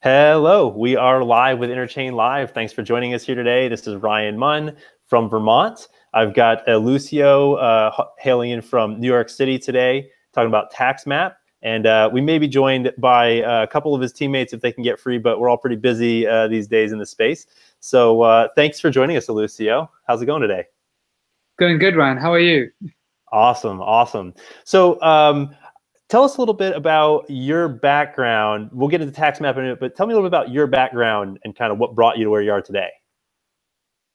Hello, we are live with Interchain Live. Thanks for joining us here today. This is Ryan Munn from Vermont. I've got Lucio hailing in from New York City today, talking about TaxMap. And we may be joined by a couple of his teammates if they can get free, but we're all pretty busy these days in the space. So thanks for joining us, Lucio. How's it going today? Going good, Ryan. How are you? Awesome, awesome. So tell us a little bit about your background. We'll get into TaxMap in a minute, but tell me a little bit about your background and kind of what brought you to where you are today.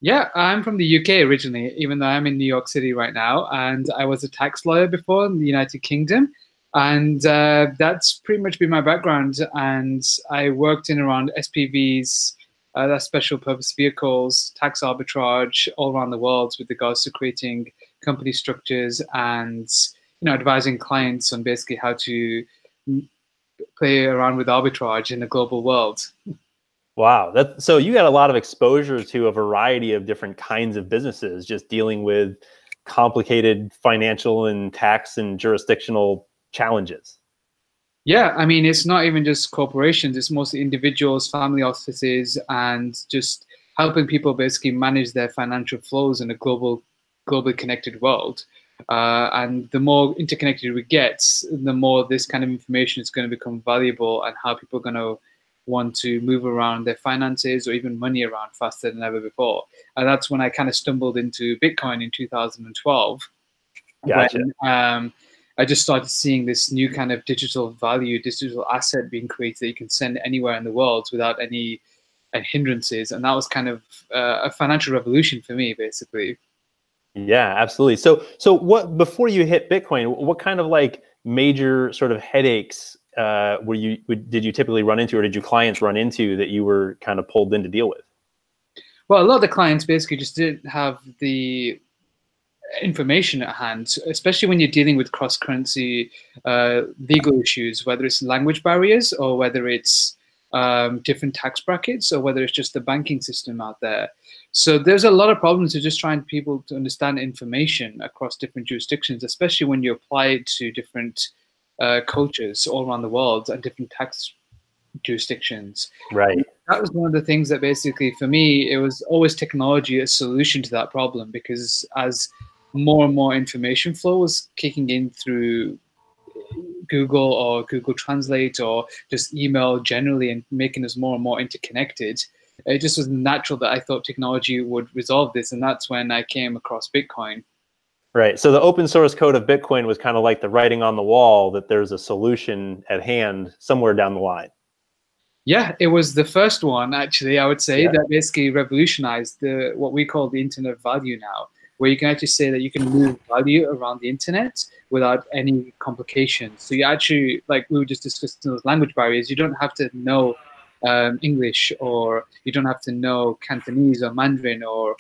Yeah, I'm from the UK originally, even though I'm in New York City right now. And I was a tax lawyer before in the United Kingdom. And that's pretty much been my background. And I worked in around SPVs, that's special purpose vehicles, tax arbitrage all around the world with regards to creating company structures and advising clients on basically how to play around with arbitrage in the global world. Wow. So you got a lot of exposure to a variety of different kinds of businesses, just dealing with complicated financial and tax and jurisdictional challenges. Yeah, I mean, it's not even just corporations, it's mostly individuals, family offices, and just helping people basically manage their financial flows in a globally connected world. And the more interconnected we get, the more this kind of information is going to become valuable and how people are going to want to move around their finances or even money around faster than ever before. And that's when I kind of stumbled into Bitcoin in 2012, Gotcha. when I just started seeing this new kind of digital value, digital asset being created that you can send anywhere in the world without any hindrances. And that was kind of a financial revolution for me, basically. Yeah, absolutely. So what before you hit Bitcoin, what kind of like major sort of headaches did you typically run into, or did your clients run into that you were kind of pulled in to deal with? Well, a lot of the clients basically just didn't have the information at hand, especially when you're dealing with cross-currency legal issues, whether it's language barriers or whether it's different tax brackets or whether it's just the banking system out there. So there's a lot of problems with just trying people to understand information across different jurisdictions, especially when you apply it to different cultures all around the world and different tax jurisdictions. Right. That was one of the things that basically, for me, it was always technology a solution to that problem, because as more and more information flow was kicking in through Google or Google Translate or just email generally and making us more and more interconnected, it just was natural that I thought technology would resolve this. And that's when I came across Bitcoin. Right. So the open source code of Bitcoin was kind of like the writing on the wall that there's a solution at hand somewhere down the line. Yeah, it was the first one, actually, I would say, Yeah. that basically revolutionized what we call the internet of value now, where you can actually say that you can move value around the internet without any complications. So you actually, like we were just discussing those language barriers, you don't have to know English, or you don't have to know Cantonese or Mandarin or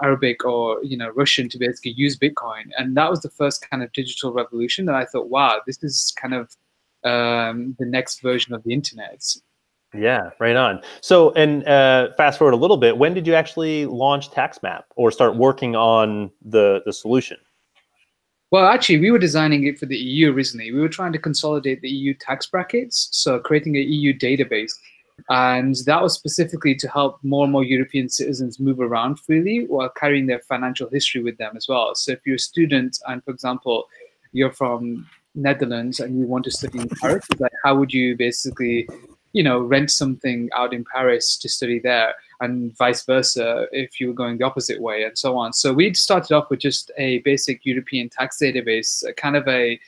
Arabic or Russian to basically use Bitcoin. And that was the first kind of digital revolution that I thought, wow, this is kind of the next version of the internet. Yeah, right on. So, and fast forward a little bit, when did you actually launch TaxMap or start working on the solution? Well, actually, we were designing it for the EU originally. We were trying to consolidate the EU tax brackets, so creating an EU database. And that was specifically to help more and more European citizens move around freely while carrying their financial history with them as well. So if you're a student and, for example, you're from Netherlands and you want to study in Paris, it's like, how would you basically, rent something out in Paris to study there, and vice versa if you were going the opposite way, and so on. So we started off with just a basic European tax database, kind of a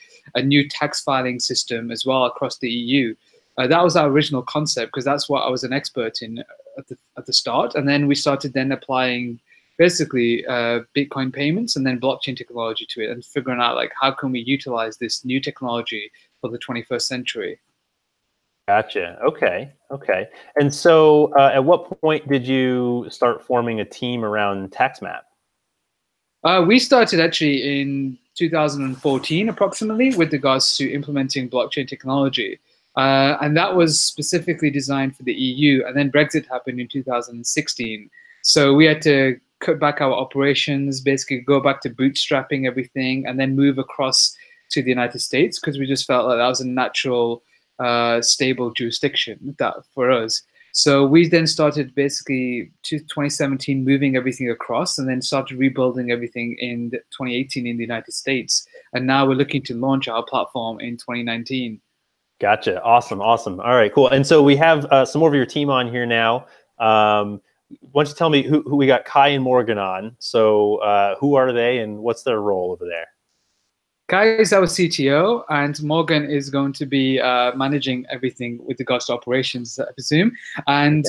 new tax filing system as well across the EU. That was our original concept, because that's what I was an expert in at the start. And then we started then applying basically Bitcoin payments and then blockchain technology to it, and figuring out like how can we utilize this new technology for the 21st century. Gotcha. Okay. Okay. And so, at what point did you start forming a team around TaxMap? We started actually in 2014 approximately with regards to implementing blockchain technology. And that was specifically designed for the EU. And then Brexit happened in 2016. So we had to cut back our operations, basically go back to bootstrapping everything, and then move across to the United States, because we just felt like that was a natural stable jurisdiction that for us. So we then started basically 2017 moving everything across, and then started rebuilding everything in 2018 in the United States. And now we're looking to launch our platform in 2019. Gotcha. Awesome. Awesome. All right, cool. And so we have some more of your team on here now. Why don't you tell me who we got? Kai and Morgan on. So who are they and what's their role over there? Kai is our CTO, and Morgan is going to be managing everything with regards to operations, I presume. And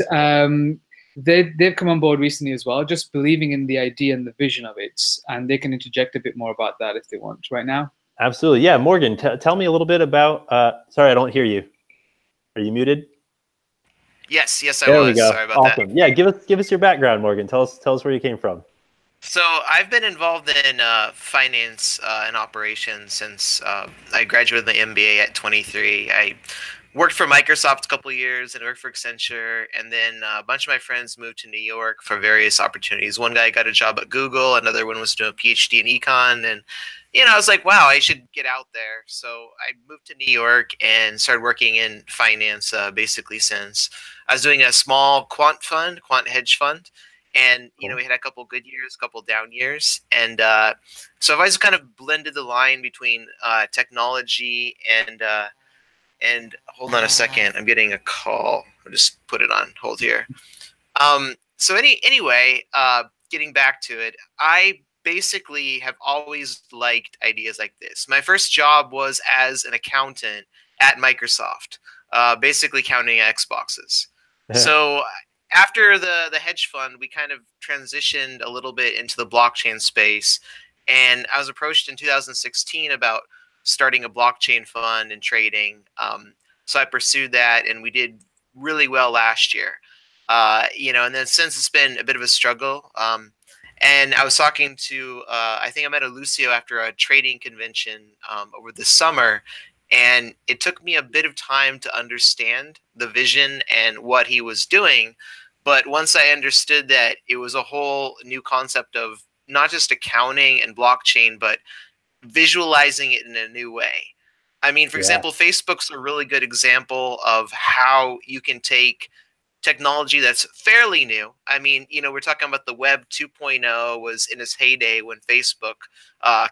they've come on board recently as well, just believing in the idea and the vision of it. And they can interject a bit more about that if they want right now. Absolutely. Yeah, Morgan, tell me a little bit about, sorry, I don't hear you. Are you muted? Yes, I was. There we go. Sorry about awesome. that. Yeah, give us your background, Morgan. Tell us where you came from. So I've been involved in finance and operations since I graduated the MBA at 23. I worked for Microsoft a couple of years and worked for Accenture, and then a bunch of my friends moved to New York for various opportunities. One guy got a job at Google, another one was doing a PhD in econ, and I was like, wow, I should get out there. So I moved to New York and started working in finance basically since. I was doing a small quant hedge fund. And, we had a couple good years, a couple down years. And so I've always kind of blended the line between technology and hold on a second, I'm getting a call. I'll just put it on hold here. So anyway, getting back to it, I basically have always liked ideas like this. My first job was as an accountant at Microsoft, basically counting Xboxes. So after the hedge fund, we kind of transitioned a little bit into the blockchain space. And I was approached in 2016 about starting a blockchain fund and trading. So I pursued that, and we did really well last year. And then since it's been a bit of a struggle. And I was talking to, I think I met Lucio after a trading convention over the summer. And it took me a bit of time to understand the vision and what he was doing. But once I understood that it was a whole new concept of not just accounting and blockchain, but visualizing it in a new way. I mean, for example, Facebook's a really good example of how you can take technology that's fairly new. I mean, we're talking about the Web 2.0 was in its heyday when Facebook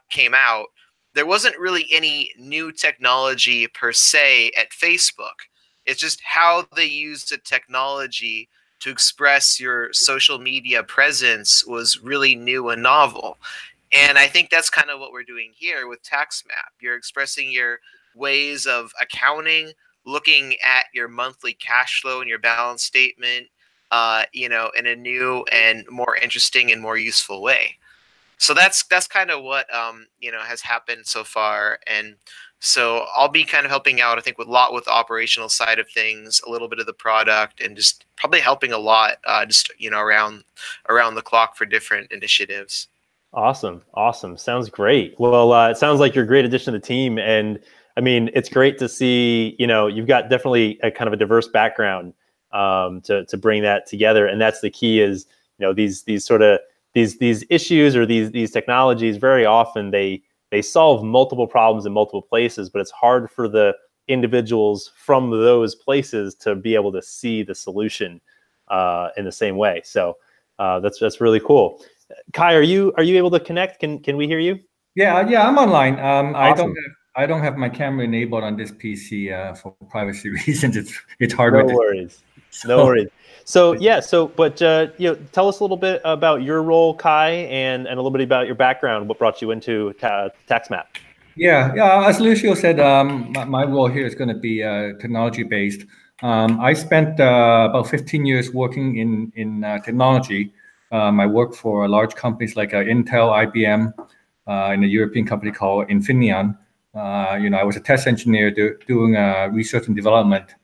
came out. There wasn't really any new technology per se at Facebook. It's just how they used the technology to express your social media presence was really new and novel. And I think that's kind of what we're doing here with TaxMap. You're expressing your ways of accounting, looking at your monthly cash flow and your balance statement, in a new and more interesting and more useful way. So that's kind of what has happened so far. And so I'll be kind of helping out, I think, with the operational side of things, a little bit of the product, and just probably helping a lot, around the clock for different initiatives. Awesome. Sounds great. Well, it sounds like you're a great addition to the team, and I mean, it's great to see. You've got definitely a kind of a diverse background to bring that together, and that's the key. Is these issues or these technologies, very often they solve multiple problems in multiple places, but it's hard for the individuals from those places to be able to see the solution in the same way. So that's really cool. Kai, are you able to connect? Can we hear you? Yeah, I'm online. Awesome. I don't have my camera enabled on this PC for privacy reasons. It's hard. No worries. No worries. So but tell us a little bit about your role, Kai, and a little bit about your background. What brought you into TaxMap? Yeah. As Lucio said, my role here is going to be technology based. I spent about 15 years working in technology. I worked for large companies like Intel, IBM, in a European company called Infineon. I was a test engineer doing research and development.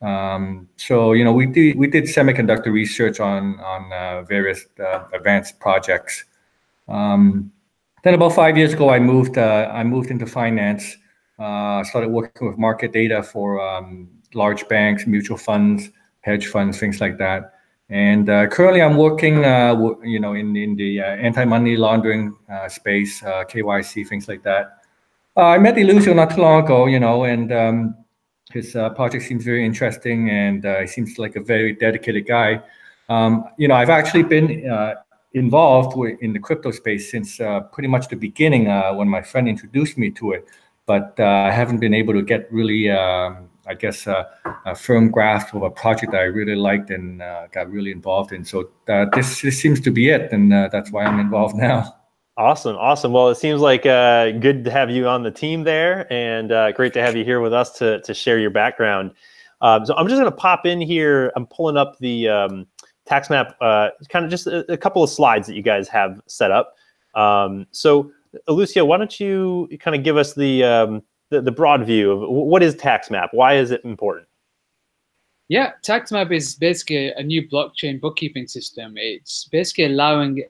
So we did semiconductor research on various advanced projects. Then about 5 years ago, I moved into finance. Started working with market data for large banks, mutual funds, hedge funds, things like that. And currently, I'm working, in the anti-money laundering space, KYC, things like that. I met Lucio not too long ago, and His project seems very interesting, and he seems like a very dedicated guy. I've actually been involved in the crypto space since pretty much the beginning when my friend introduced me to it. But I haven't been able to get really, I guess, a firm grasp of a project that I really liked and got really involved in. So this seems to be it, and that's why I'm involved now. Awesome, awesome. Well, it seems like good to have you on the team there, and great to have you here with us to share your background. So I'm just going to pop in here. I'm pulling up the TaxMap, kind of just a couple of slides that you guys have set up. So, Lucio, why don't you kind of give us the broad view of what is TaxMap? Why is it important? Yeah, TaxMap is basically a new blockchain bookkeeping system. It's basically allowing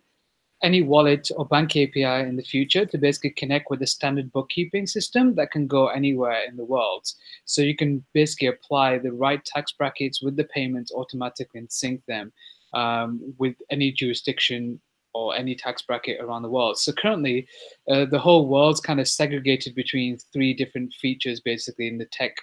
any wallet or bank API in the future to basically connect with a standard bookkeeping system that can go anywhere in the world. So you can basically apply the right tax brackets with the payments automatically and sync them with any jurisdiction or any tax bracket around the world. So currently, the whole world's kind of segregated between three different features basically in the tech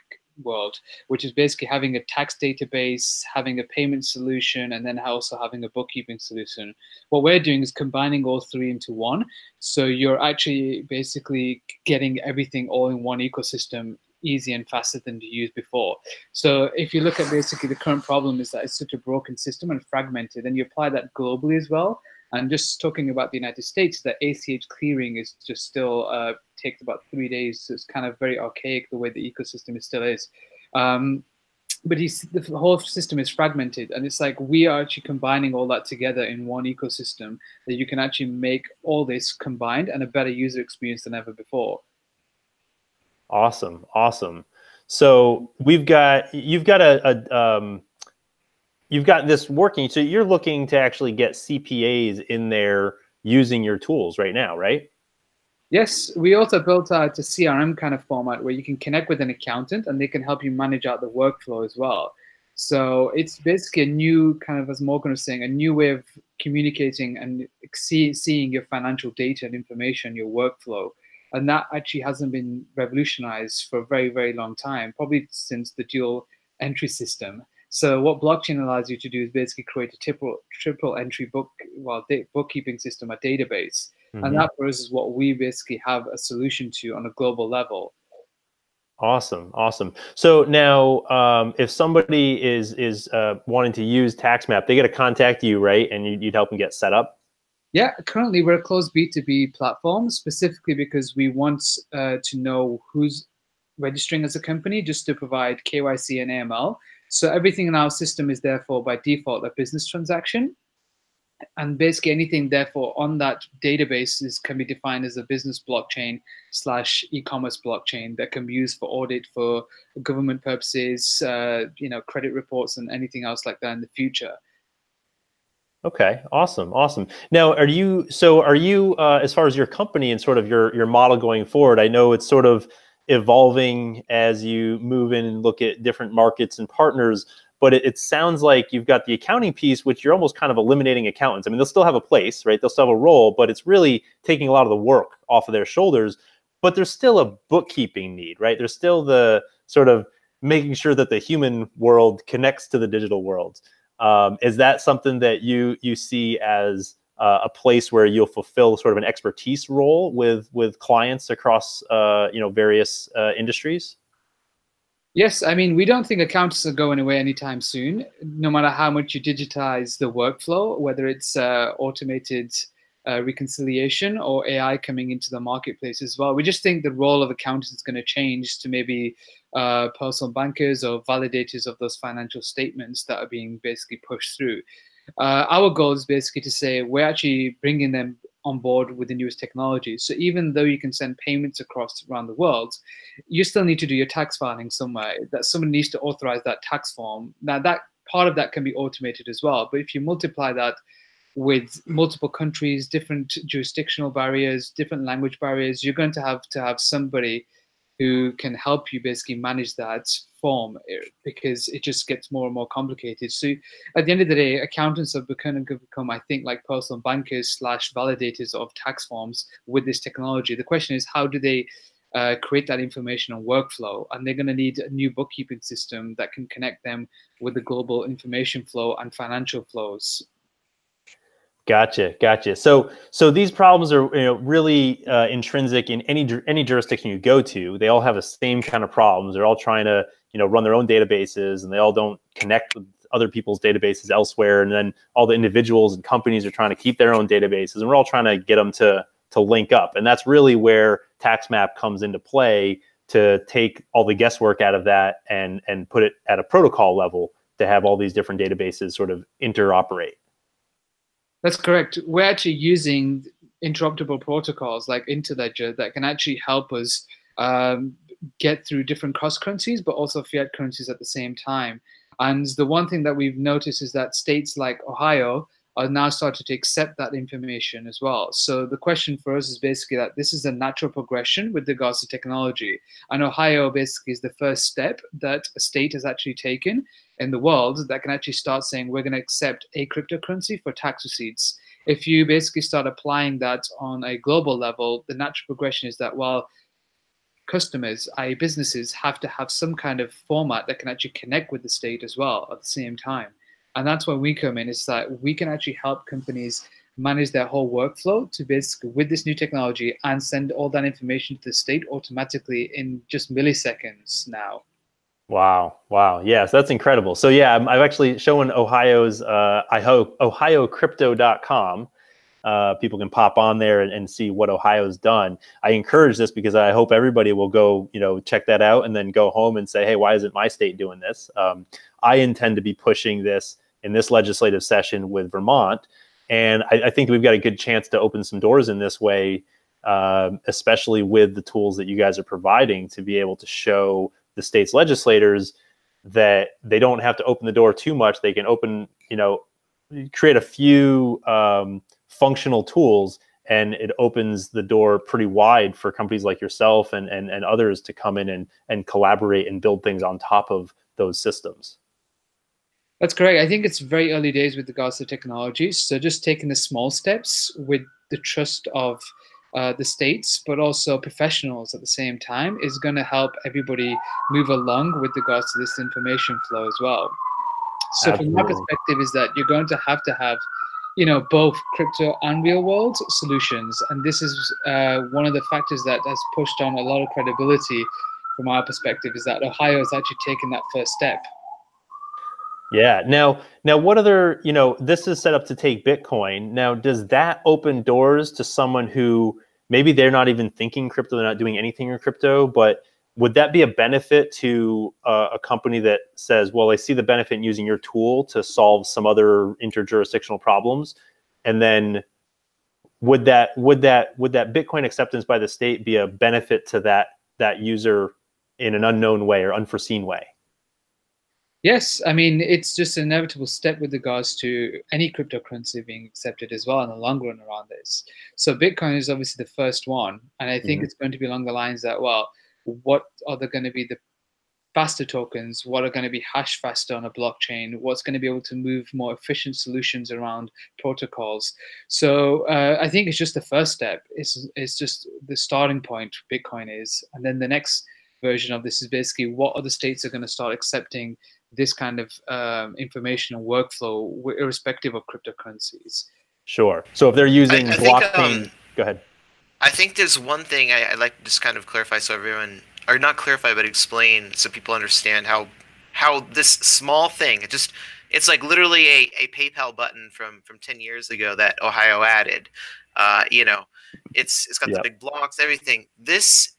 world, which is basically having a tax database, having a payment solution, and then also having a bookkeeping solution. What we're doing is combining all three into one. So you're actually basically getting everything all in one ecosystem, easy and faster than you used before. So if you look at basically the current problem is that it's such a broken system and fragmented, and you apply that globally as well. And just talking about the United States, the ACH clearing is just still takes about 3 days. So it's kind of very archaic the way the ecosystem still is. But the whole system is fragmented, and it's like we are actually combining all that together in one ecosystem that you can actually make all this combined and a better user experience than ever before. Awesome, awesome. So you've got this working. So you're looking to actually get CPAs in there using your tools right now, right? Yes, we also built out a CRM kind of format where you can connect with an accountant and they can help you manage out the workflow as well. So it's basically a new kind of, as Morgan was saying, a new way of communicating and seeing your financial data and information, your workflow. And that actually hasn't been revolutionized for a very, very long time, probably since the dual entry system. So what blockchain allows you to do is basically create a triple entry bookkeeping system, a database. And that for us is what we basically have a solution to on a global level. Awesome, awesome. So now, if somebody is wanting to use TaxMap, they got to contact you, right? And you'd help them get set up. Yeah, currently we're a closed B2B platform, specifically because we want to know who's registering as a company, just to provide KYC and AML. So everything in our system is therefore by default a business transaction. And basically anything therefore on that database can be defined as a business blockchain / e-commerce blockchain that can be used for audit, for government purposes, credit reports and anything else like that in the future. Okay, awesome, awesome. Now, are you as far as your company and sort of your model going forward? I know it's sort of evolving as you move in and look at different markets and partners, but it sounds like you've got the accounting piece, which you're almost kind of eliminating accountants. I mean, they'll still have a place, right? They'll still have a role, but it's really taking a lot of the work off of their shoulders. But there's still a bookkeeping need, right? There's still the sort of making sure that the human world connects to the digital world. Is that something that you see as a place where you'll fulfill sort of an expertise role with clients across various industries? Yes, I mean, we don't think accountants are going away anytime soon, no matter how much you digitize the workflow, whether it's automated reconciliation or AI coming into the marketplace as well. We just think the role of accountants is going to change to maybe personal bankers or validators of those financial statements that are being basically pushed through. Our goal is basically to say we're actually bringing them on board with the newest technology. So even though you can send payments across around the world, you still need to do your tax filing somewhere. That someone needs to authorize that tax form. Now that part of that can be automated as well. But if you multiply that with multiple countries, different jurisdictional barriers, different language barriers, you're going to have somebody who can help you basically manage that form, because it just gets more and more complicated. So at the end of the day, accountants have become, I think, like personal bankers / validators of tax forms with this technology. The question is, how do they create that information and workflow. And they're going to need a new bookkeeping system that can connect them with the global information flow and financial flows. Gotcha. So these problems are really intrinsic in any jurisdiction you go to. They all have the same kind of problems. They're all trying to run their own databases, and they all don't connect with other people's databases elsewhere. And then all the individuals and companies are trying to keep their own databases, and we're all trying to get them to link up. And that's really where TaxMap comes into play, to take all the guesswork out of that and put it at a protocol level to have all these different databases sort of interoperate. That's correct. We're actually using interoperable protocols like Interledger that can actually help us get through different cross currencies, but also fiat currencies at the same time. And the one thing that we've noticed is that states like Ohio are now starting to accept that information as well. So the question for us is basically that this is a natural progression with regards to technology. And Ohio basically is the first step that a state has actually taken in the world that can actually start saying, we're going to accept a cryptocurrency for tax receipts. If you basically start applying that on a global level, the natural progression is that, well, customers, i.e. businesses, have to have some kind of format that can actually connect with the state as well at the same time. And that's where we come in. It's that we can actually help companies manage their whole workflow to basically, with this new technology, and send all that information to the state automatically in just milliseconds now. Wow. Yes, that's incredible. So yeah, I've actually shown Ohio's, ohiocrypto.com. People can pop on there and see what Ohio's done. I encourage this because I hope everybody will go, check that out and then go home and say, hey, why isn't my state doing this? I intend to be pushing this in this legislative session with Vermont. And I think we've got a good chance to open some doors in this way, especially with the tools that you guys are providing to be able to show the state's legislators that they don't have to open the door too much. They can open, create a few functional tools, and it opens the door pretty wide for companies like yourself and others to come in and collaborate and build things on top of those systems. That's correct. I think it's very early days with regards to technology. So just taking the small steps with the trust of the states, but also professionals at the same time, is going to help everybody move along with regards to this information flow as well. So Absolutely. From my perspective is that you're going to have, both crypto and real world solutions. And this is one of the factors that has pushed on a lot of credibility from our perspective, is that Ohio has actually taken that first step. Yeah. Now what other, this is set up to take Bitcoin. Now, does that open doors to someone who maybe they're not even thinking crypto, they're not doing anything in crypto, but would that be a benefit to a company that says, well, I see the benefit in using your tool to solve some other interjurisdictional problems? And then would that Bitcoin acceptance by the state be a benefit to that user in an unknown way or unforeseen way? Yes, I mean, it's just an inevitable step with regards to any cryptocurrency being accepted as well in the long run around this. So Bitcoin is obviously the first one. And I think it's going to be along the lines that, well, what are going to be the faster tokens? What are going to be hashed faster on a blockchain? What's going to be able to move more efficient solutions around protocols? So I think it's just the first step. It's just the starting point, Bitcoin is. And then the next version of this is basically what other states are going to start accepting this kind of information and workflow, irrespective of cryptocurrencies. Sure. So if they're using blockchain, go ahead. I think there's one thing I'd like to just kind of clarify so everyone, or not clarify, but explain so people understand how this small thing, it's like literally a PayPal button from 10 years ago that Ohio added. It's got the big blocks, everything. This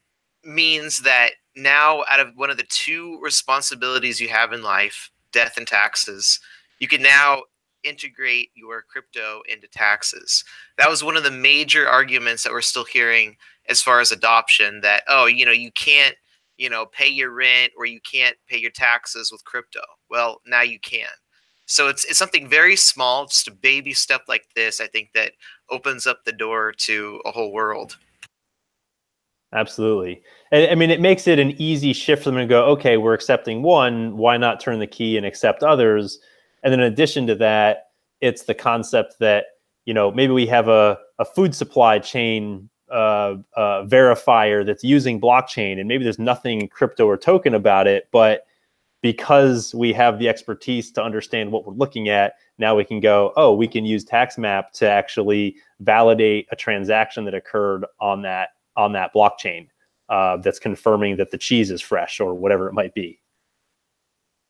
means that now, out of one of the two responsibilities you have in life, death and taxes, you can now integrate your crypto into taxes. That was one of the major arguments that we're still hearing as far as adoption, that, you can't, pay your rent or you can't pay your taxes with crypto. Well, now you can. So it's something very small, just a baby step like this, I think, that opens up the door to a whole world. Absolutely. And I mean, it makes it an easy shift for them to go, okay, we're accepting one, why not turn the key and accept others? And then in addition to that, it's the concept that, maybe we have a food supply chain verifier that's using blockchain, and maybe there's nothing crypto or token about it, but because we have the expertise to understand what we're looking at, now we can go, oh, we can use TaxMap to actually validate a transaction that occurred on that blockchain that's confirming that the cheese is fresh or whatever it might be.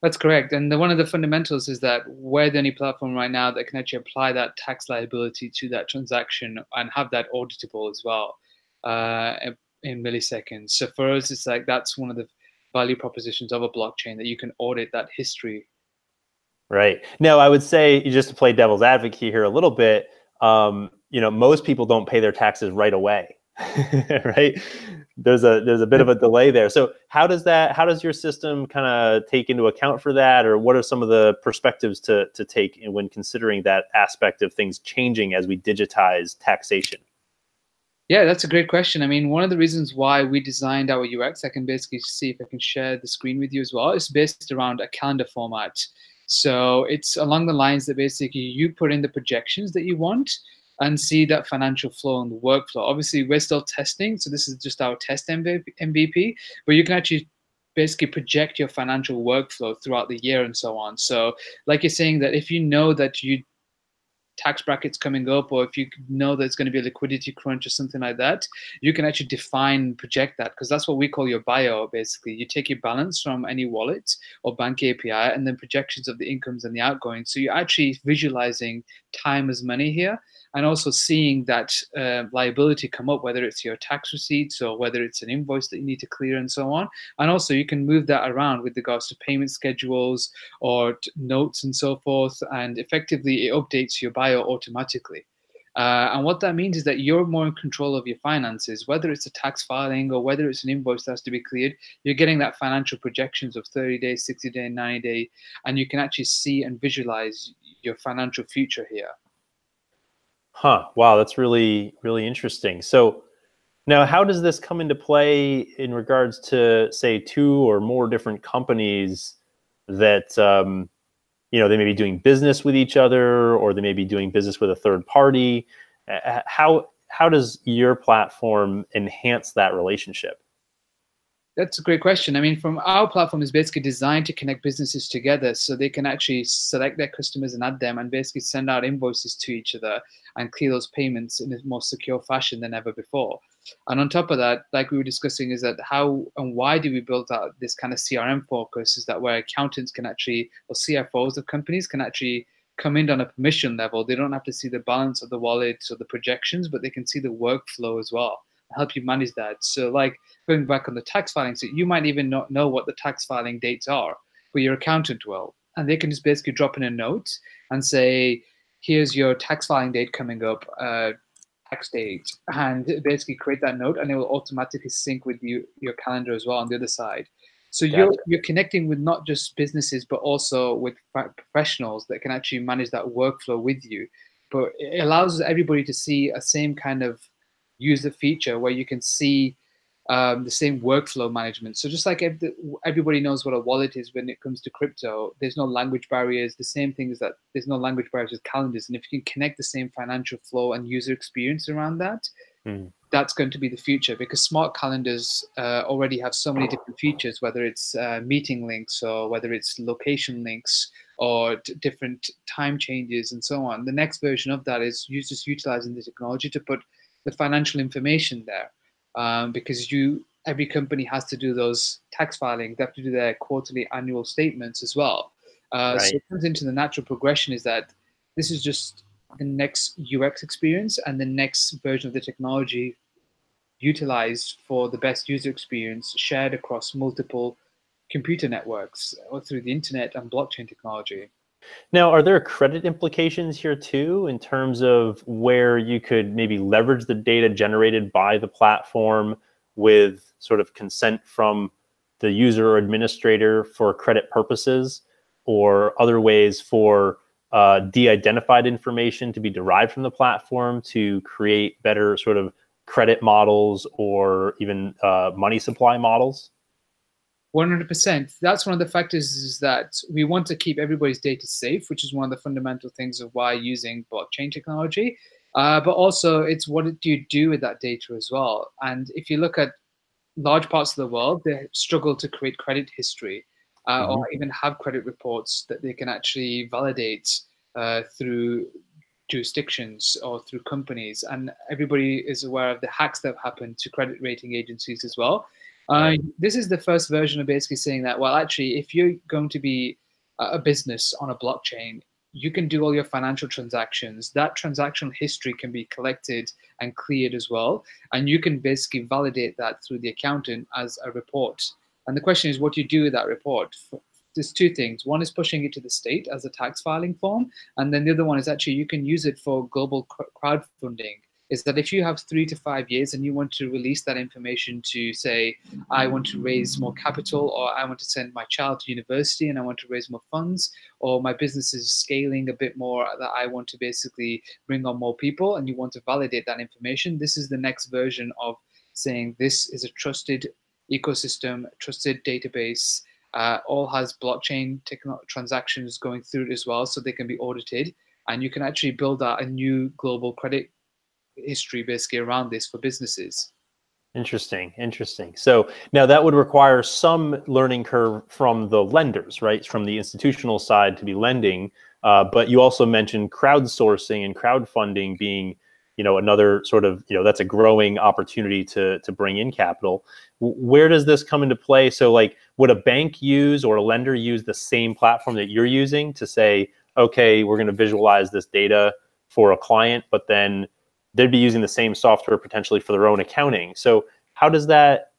That's correct. And one of the fundamentals is that we're the only platform right now that can actually apply that tax liability to that transaction and have that auditable as well in milliseconds. So for us, it's like that's one of the value propositions of a blockchain, that you can audit that history. Right. Now, I would say, just to play devil's advocate here a little bit, most people don't pay their taxes right away, right? There's a bit of a delay there. So how does your system kind of take into account for that, or what are some of the perspectives to take when considering that aspect of things changing as we digitize taxation? Yeah, that's a great question. I mean, one of the reasons why we designed our UX, I can basically see if I can share the screen with you as well, is based around a calendar format. So it's along the lines that basically you put in the projections that you want and see that financial flow and the workflow. Obviously, we're still testing, so this is just our test MVP, but you can actually basically project your financial workflow throughout the year and so on. So like you're saying, that if you know that you tax brackets coming up, or if you know there's going to be a liquidity crunch or something like that, you can actually define, project that, because that's what we call your bio. Basically, you take your balance from any wallet or bank API and then projections of the incomes and the outgoings. So you're actually visualizing time as money here, and also seeing that liability come up, whether it's your tax receipts or whether it's an invoice that you need to clear and so on. And also you can move that around with regards to payment schedules or notes and so forth. And effectively it updates your bio automatically. And what that means is that you're more in control of your finances, whether it's a tax filing or whether it's an invoice that has to be cleared. You're getting that financial projections of 30 days, 60 days, 90 days, and you can actually see and visualize your financial future here. Huh. Wow, that's really, really interesting. So now, how does this come into play in regards to, say, two or more different companies that, they may be doing business with each other, or they may be doing business with a third party? How does your platform enhance that relationship? That's a great question. I mean, from our platform is basically designed to connect businesses together so they can actually select their customers and add them and basically send out invoices to each other and clear those payments in a more secure fashion than ever before. And on top of that, like we were discussing, is that how and why do we build out this kind of CRM focus, is that where accountants can actually, or CFOs of companies can actually come in on a permission level. They don't have to see the balance of the wallets or the projections, but they can see the workflow as well, help you manage that. So like going back on the tax filing, so you might even not know what the tax filing dates are, but your accountant will. And they can just basically drop in a note and say, here's your tax filing date coming up, tax date, and basically create that note, and it will automatically sync with your calendar as well on the other side. So Gotcha. you're connecting with not just businesses, but also with professionals that can actually manage that workflow with you. But it allows everybody to see a same kind of user feature where you can see the same workflow management. So just like everybody knows what a wallet is when it comes to crypto, there's no language barriers. The same thing is that there's no language barriers with calendars. And if you can connect the same financial flow and user experience around that, that's going to be the future, because smart calendars already have so many different features, whether it's meeting links or whether it's location links or different time changes and so on. The next version of that is just utilizing the technology to put the financial information there. Because every company has to do those tax filing, they have to do their quarterly annual statements as well. Right. So it comes into the natural progression is that this is just the next UX experience and the next version of the technology utilized for the best user experience shared across multiple computer networks or through the internet and blockchain technology. Now, are there credit implications here too, in terms of where you could maybe leverage the data generated by the platform with sort of consent from the user or administrator for credit purposes, or other ways for de-identified information to be derived from the platform to create better sort of credit models or even money supply models? 100%. That's one of the factors, is that we want to keep everybody's data safe, which is one of the fundamental things of why using blockchain technology. But also it's what do you do with that data as well. And if you look at large parts of the world, they struggle to create credit history or even have credit reports that they can actually validate through jurisdictions or through companies. And everybody is aware of the hacks that have happened to credit rating agencies as well. This is the first version of basically saying that, well, actually, if you're going to be a business on a blockchain, you can do all your financial transactions. That transactional history can be collected and cleared as well. And you can basically validate that through the accountant as a report. And the question is, what do you do with that report? There's two things. One is pushing it to the state as a tax filing form. And then the other one is actually you can use it for global crowdfunding. Is that if you have 3 to 5 years and you want to release that information to say, I want to raise more capital, or I want to send my child to university and I want to raise more funds, or my business is scaling a bit more that I want to basically bring on more people, and you want to validate that information, this is the next version of saying this is a trusted ecosystem, trusted database, all has blockchain transactions going through it as well, so they can be audited, and you can actually build out a new global credit history basically around this for businesses. Interesting. So now that would require some learning curve from the lenders, right? From the institutional side to be lending. But you also mentioned crowdsourcing and crowdfunding being, another sort of, that's a growing opportunity to bring in capital. Where does this come into play? So like, would a bank use or a lender use the same platform that you're using to say, okay, we're going to visualize this data for a client, but then they'd be using the same software potentially for their own accounting. So how does that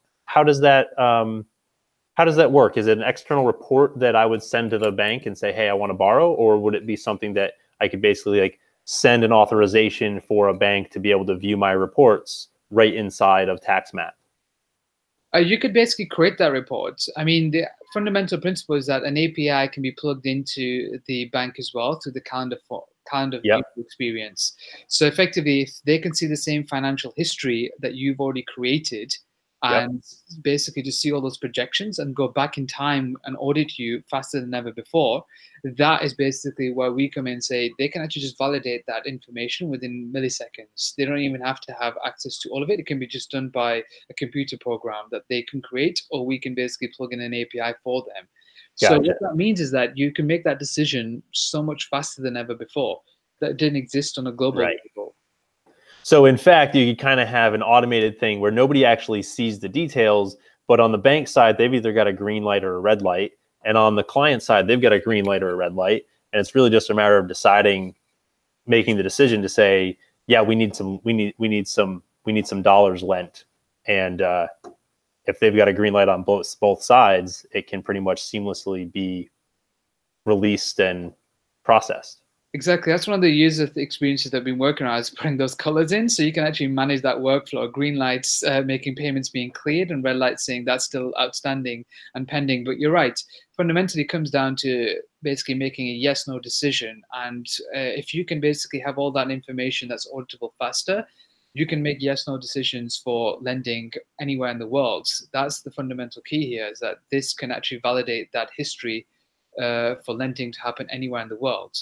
work? Is it an external report that I would send to the bank and say, hey, I want to borrow? Or would it be something that I could basically like send an authorization for a bank to be able to view my reports right inside of TaxMap? You could basically create that report. I mean, the fundamental principle is that an API can be plugged into the bank as well through the calendar experience. So effectively, if they can see the same financial history that you've already created, and basically to see all those projections and go back in time and audit you faster than ever before, that is basically where we come in and say they can actually just validate that information within milliseconds. They don't even have to have access to all of it. It can be just done by a computer program that they can create, or we can basically plug in an API for them. So what that means is that you can make that decision so much faster than ever before. That didn't exist on a global level. So in fact, you could kind of have an automated thing where nobody actually sees the details, but on the bank side, they've either got a green light or a red light. And on the client side, they've got a green light or a red light. And it's really just a matter of making the decision to say, yeah, we need some dollars lent. And if they've got a green light on both sides, it can pretty much seamlessly be released and processed. Exactly. That's one of the user experiences that I've been working on, is putting those colors in, so you can actually manage that workflow. Green lights making payments being cleared, and red lights saying that's still outstanding and pending. But you're right. Fundamentally, it comes down to basically making a yes/no decision. And if you can basically have all that information that's auditable faster, you can make yes/no decisions for lending anywhere in the world. That's the fundamental key here, is that this can actually validate that history for lending to happen anywhere in the world.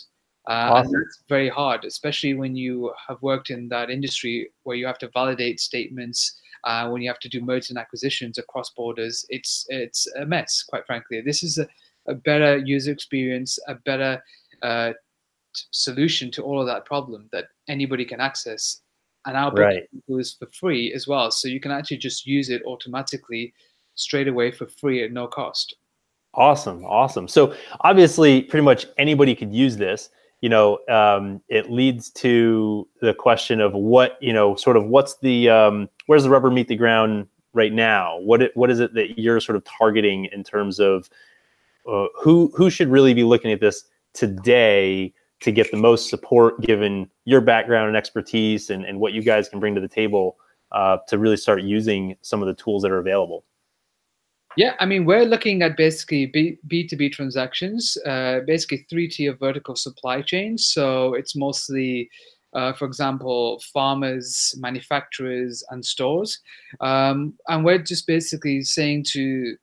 Awesome. And that's very hard, especially when you have worked in that industry where you have to validate statements, when you have to do mergers and acquisitions across borders. It's a mess, quite frankly. This is a better user experience, a better solution to all of that problem that anybody can access. And our book is for free as well. So you can actually just use it automatically straight away for free at no cost. Awesome. So obviously, pretty much anybody could use this. It leads to the question of what, what's the, where's the rubber meet the ground right now? What is it that you're sort of targeting in terms of who should really be looking at this today to get the most support, given your background and expertise and what you guys can bring to the table to really start using some of the tools that are available? Yeah, I mean, we're looking at basically B2B transactions, basically 3-tier vertical supply chains. So it's mostly, for example, farmers, manufacturers, and stores. And we're just basically saying to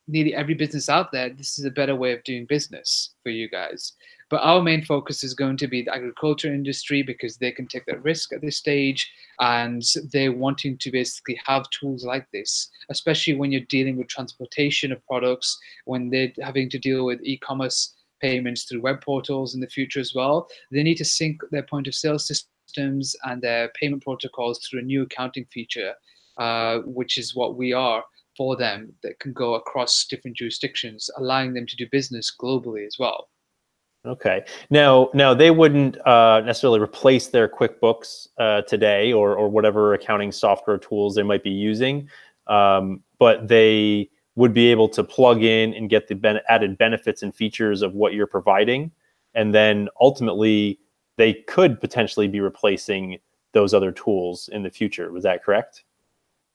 nearly every business out there, this is a better way of doing business for you guys. But our main focus is going to be the agriculture industry, because they can take that risk at this stage, and they're wanting to basically have tools like this, especially when you're dealing with transportation of products, when they're having to deal with e-commerce payments through web portals in the future as well. They need to sync their point of sale systems and their payment protocols through a new accounting feature, which is what we are for them, that can go across different jurisdictions, allowing them to do business globally as well. Okay. Now they wouldn't necessarily replace their QuickBooks today, or whatever accounting software tools they might be using, but they would be able to plug in and get the added benefits and features of what you're providing, and then ultimately they could potentially be replacing those other tools in the future. Was that correct?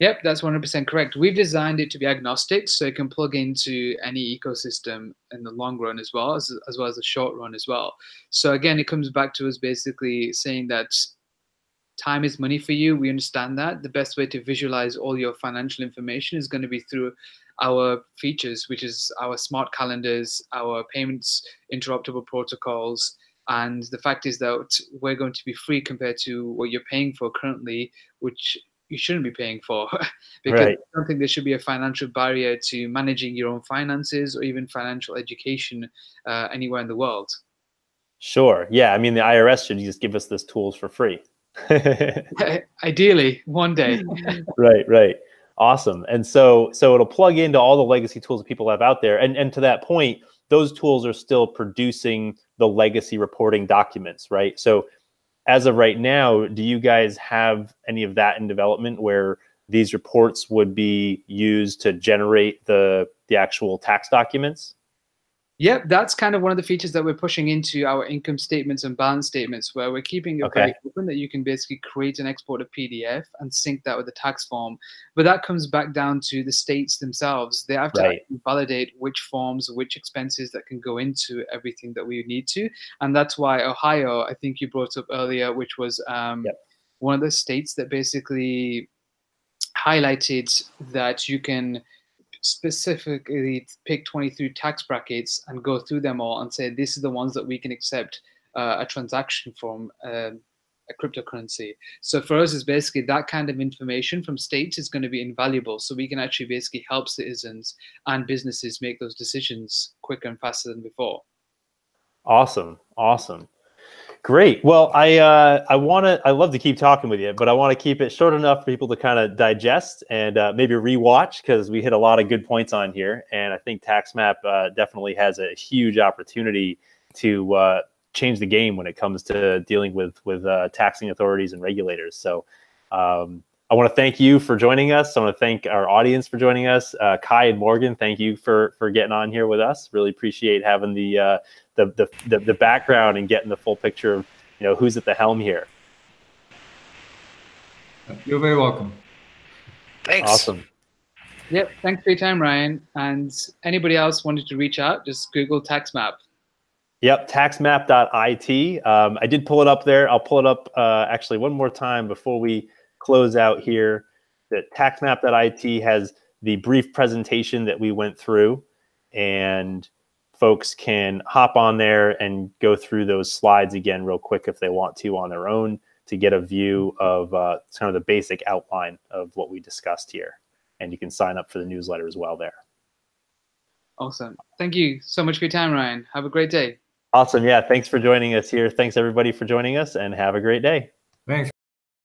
Yep, that's 100% correct. We've designed it to be agnostic, so it can plug into any ecosystem in the long run as well as the short run as well. So again, it comes back to us basically saying that time is money for you. We understand that. The best way to visualize all your financial information is going to be through our features, which is our smart calendars, our payments interruptible protocols. And the fact is that we're going to be free compared to what you're paying for currently, which you shouldn't be paying for, because Right. I don't think there should be a financial barrier to managing your own finances or even financial education anywhere in the world. Sure. Yeah. I mean, the IRS should just give us this tools for free. Ideally, one day. Right. Awesome. And so it'll plug into all the legacy tools that people have out there. And to that point, those tools are still producing the legacy reporting documents, right? So as of right now, do you guys have any of that in development where these reports would be used to generate the actual tax documents? Yep, that's kind of one of the features that we're pushing into our income statements and balance statements, where we're keeping it very open, that you can basically create and export a PDF and sync that with the tax form. But that comes back down to the states themselves. They have to actually validate which forms, which expenses that can go into everything that we need to. And that's why Ohio, I think you brought up earlier, which was one of the states that basically highlighted that you can specifically pick 23 tax brackets and go through them all and say, this is the ones that we can accept a transaction from a cryptocurrency. So for us, it's basically that kind of information from states is going to be invaluable. So we can actually basically help citizens and businesses make those decisions quicker and faster than before. Awesome. Great. Well, I love to keep talking with you, but I want to keep it short enough for people to kind of digest and maybe rewatch, because we hit a lot of good points on here. And I think TaxMap definitely has a huge opportunity to change the game when it comes to dealing with taxing authorities and regulators. So I want to thank you for joining us. I want to thank our audience for joining us. Kai and Morgan, thank you for getting on here with us. Really appreciate having the background and getting the full picture of who's at the helm here. You're very welcome. Thanks. Awesome. Yep. Thanks for your time, Ryan. And anybody else wanted to reach out, just Google TaxMap. Yep, taxmap.it. I did pull it up there. I'll pull it up actually one more time before we close out here. That taxmap.it has the brief presentation that we went through, and folks can hop on there and go through those slides again real quick if they want to on their own, to get a view of kind of the basic outline of what we discussed here. And you can sign up for the newsletter as well there. Awesome. Thank you so much for your time, Ryan. Have a great day. Awesome. Yeah. Thanks for joining us here. Thanks everybody for joining us, and have a great day.